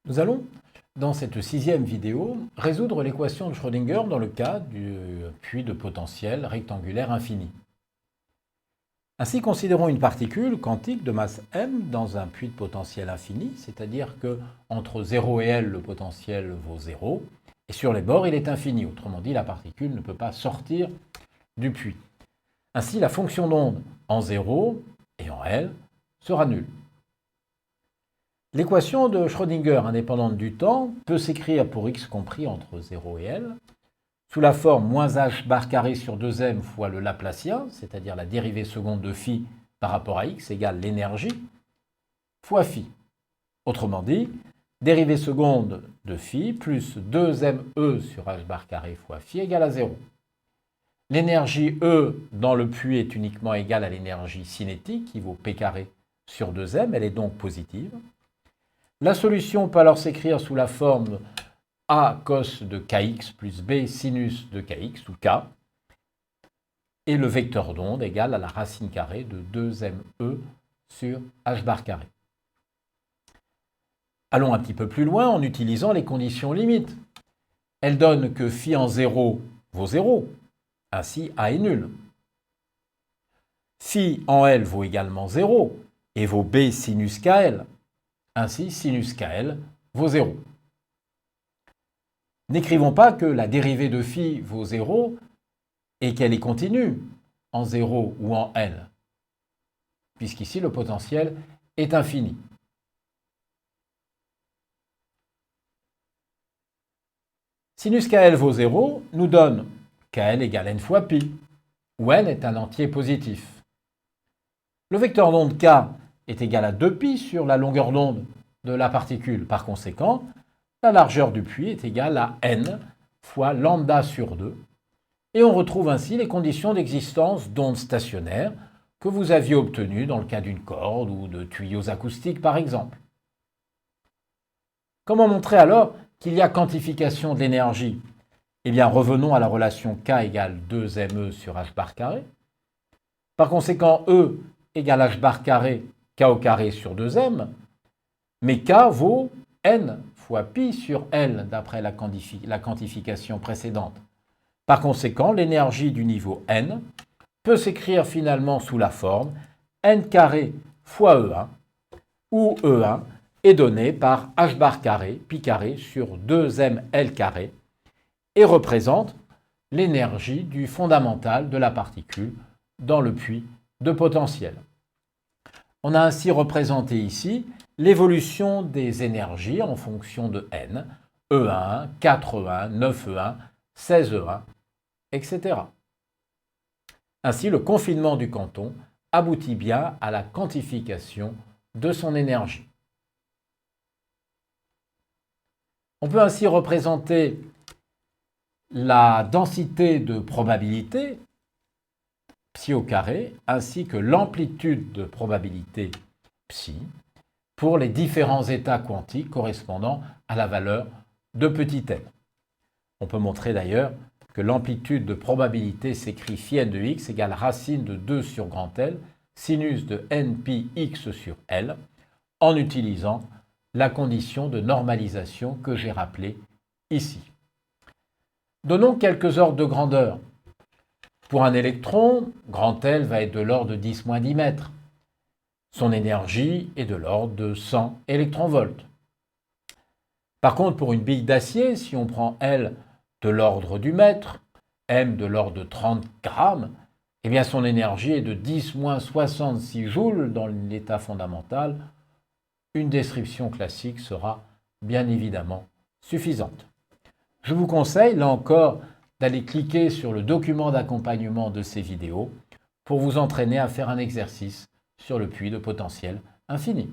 Nous allons, dans cette 6e vidéo, résoudre l'équation de Schrödinger dans le cas du puits de potentiel rectangulaire infini. Ainsi, considérons une particule quantique de masse m dans un puits de potentiel infini, c'est-à-dire que entre 0 et L, le potentiel vaut 0, et sur les bords, il est infini. Autrement dit, la particule ne peut pas sortir du puits. Ainsi, la fonction d'onde en 0 et en L sera nulle. L'équation de Schrödinger indépendante du temps peut s'écrire pour x compris entre 0 et L sous la forme moins h bar carré sur 2m fois le Laplacien, c'est-à-dire la dérivée seconde de phi par rapport à x égale l'énergie, fois phi. Autrement dit, dérivée seconde de phi plus 2me sur h bar carré fois phi égale à 0. L'énergie E dans le puits est uniquement égale à l'énergie cinétique, qui vaut p carré sur 2m, elle est donc positive. La solution peut alors s'écrire sous la forme A cos de kx plus B sinus de kx, ou k, et le vecteur d'onde égale à la racine carrée de 2me sur h bar carré. Allons un petit peu plus loin en utilisant les conditions limites. Elles donnent que phi en 0 vaut 0, ainsi A est nul. Phi en L vaut également 0 et vaut B sinus KL. Ainsi, sinus KL vaut 0. N'écrivons pas que la dérivée de phi vaut 0 et qu'elle est continue en 0 ou en L, puisqu'ici le potentiel est infini. Sinus KL vaut 0 nous donne KL égale n fois pi, où n est un entier positif. Le vecteur d'onde K est égal à 2pi sur la longueur d'onde de la particule. Par conséquent, la largeur du puits est égale à n fois lambda sur 2. Et on retrouve ainsi les conditions d'existence d'ondes stationnaires que vous aviez obtenues dans le cas d'une corde ou de tuyaux acoustiques par exemple. Comment montrer alors qu'il y a quantification de l'énergie? Eh bien, revenons à la relation K égale 2me sur h bar carré. Par conséquent, E égale h bar carré K au carré sur 2m, mais K vaut n fois pi sur L d'après la quantification précédente. Par conséquent, l'énergie du niveau n peut s'écrire finalement sous la forme n carré fois E1, où E1 est donné par h bar carré pi carré sur 2mL carré et représente l'énergie du fondamental de la particule dans le puits de potentiel. On a ainsi représenté ici l'évolution des énergies en fonction de n, E1, 4E1, 9E1, 16E1, etc. Ainsi, le confinement du quanton aboutit bien à la quantification de son énergie. On peut ainsi représenter la densité de probabilité, psi au carré, ainsi que l'amplitude de probabilité psi, pour les différents états quantiques correspondant à la valeur de petit n. On peut montrer d'ailleurs que l'amplitude de probabilité s'écrit phi n de x égale racine de 2 sur grand L, sinus de n pi x sur L, en utilisant la condition de normalisation que j'ai rappelée ici. Donnons quelques ordres de grandeur. Pour un électron, grand L va être de l'ordre de 10-10 mètres. Son énergie est de l'ordre de 100 électronvolts. Par contre, pour une bille d'acier, si on prend L de l'ordre du mètre, M de l'ordre de 30 grammes, eh bien son énergie est de 10-66 joules dans l'état fondamental. Une description classique sera bien évidemment suffisante. Je vous conseille, là encore, d'aller cliquer sur le document d'accompagnement de ces vidéos pour vous entraîner à faire un exercice sur le puits de potentiel infini.